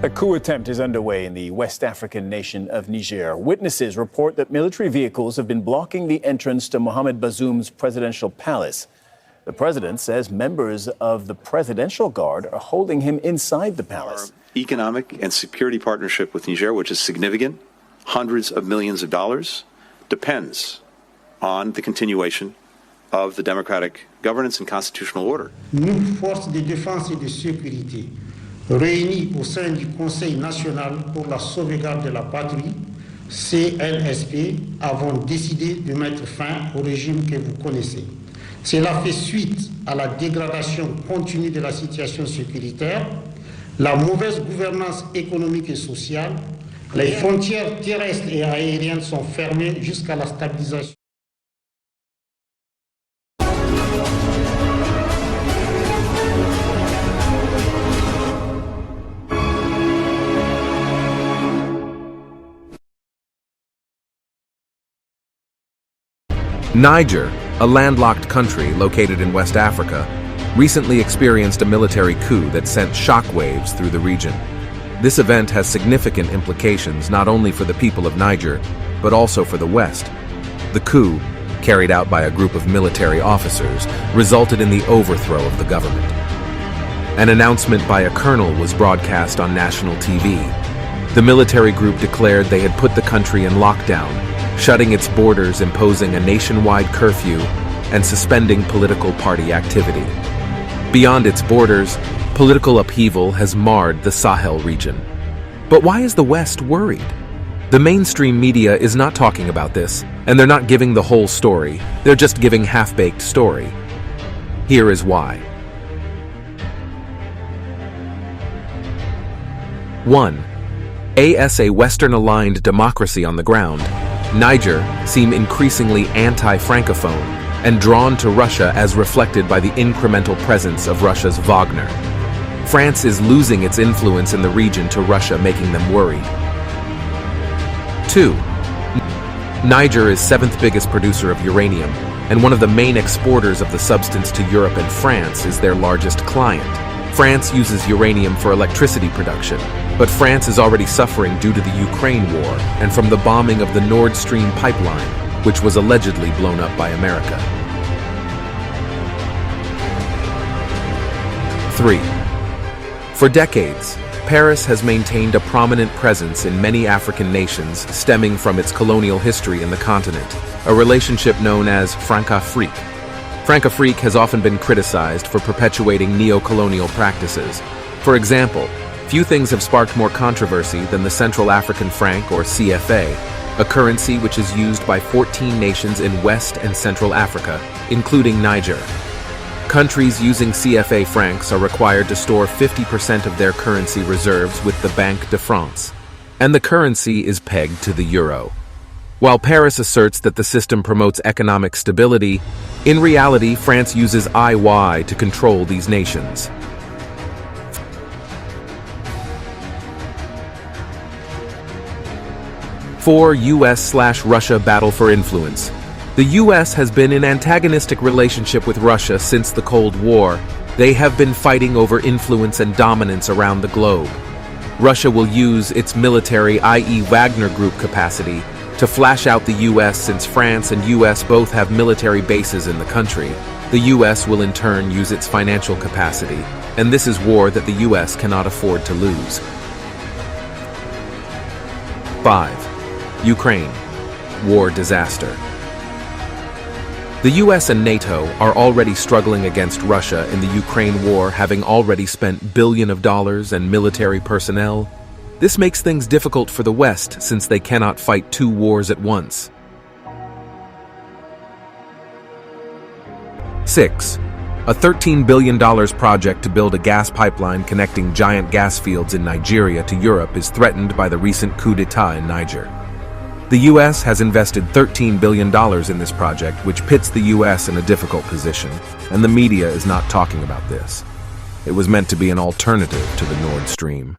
A coup attempt is underway in the West African nation of Niger. Witnesses report that military vehicles have been blocking the entrance to Mohamed Bazoum's presidential palace. The president says members of the Presidential Guard are holding him inside the palace. Our economic and security partnership with Niger, which is significant, hundreds of millions of dollars, depends on the continuation of the democratic governance and constitutional order. Nous, forces de défense et de sécurité, réunis au sein du Conseil national pour la sauvegarde de la patrie, CNSP, avons décidé de mettre fin au régime que vous connaissez. Cela fait suite à la dégradation continue de la situation sécuritaire, la mauvaise gouvernance économique et sociale. Les frontières terrestres et aériennes sont fermées jusqu'à la stabilisation. Niger, a landlocked country located in West Africa, recently experienced a military coup that sent shockwaves through the region. This event has significant implications not only for the people of Niger, but also for the West. The coup, carried out by a group of military officers, resulted in the overthrow of the government. An announcement by a colonel was broadcast on national TV. The military group declared they had put the country in lockdown, shutting its borders, imposing a nationwide curfew, and suspending political party activity. Beyond its borders, political upheaval has marred the Sahel region. But why is the West worried? The mainstream media is not talking about this, and they're not giving the whole story. They're just giving half-baked story. Here is why. 1. As a Western-aligned democracy on the ground, Niger seem increasingly anti-Francophone and drawn to Russia as reflected by the incremental presence of Russia's Wagner. France is losing its influence in the region to Russia, making them worried. 2. Niger is 7th biggest producer of uranium, and one of the main exporters of the substance to Europe, and France is their largest client. France uses uranium for electricity production, but France is already suffering due to the Ukraine war and from the bombing of the Nord Stream pipeline, which was allegedly blown up by America. 3. For decades, Paris has maintained a prominent presence in many African nations stemming from its colonial history in the continent, a relationship known as Francafrique. Francafrique has often been criticized for perpetuating neo-colonial practices. For example, few things have sparked more controversy than the Central African franc, or CFA, a currency which is used by 14 nations in West and Central Africa, including Niger. Countries using CFA francs are required to store 50% of their currency reserves with the Banque de France, and the currency is pegged to the euro. While Paris asserts that the system promotes economic stability, in reality, France uses IY to control these nations. 4. US/Russia battle for influence. The US has been in antagonistic relationship with Russia since the Cold War. They have been fighting over influence and dominance around the globe. Russia will use its military, i.e. Wagner Group capacity, to flash out the US since France and US both have military bases in the country. The US will in turn use its financial capacity, and this is war that the US cannot afford to lose. 5. Ukraine. War disaster. The US and NATO are already struggling against Russia in the Ukraine war, having already spent billions of dollars and military personnel. This makes things difficult for the West since they cannot fight two wars at once. 6. A $13 billion project to build a gas pipeline connecting giant gas fields in Nigeria to Europe is threatened by the recent coup d'etat in Niger. The U.S. has invested $13 billion in this project, which pits the U.S. in a difficult position, and the media is not talking about this. It was meant to be an alternative to the Nord Stream.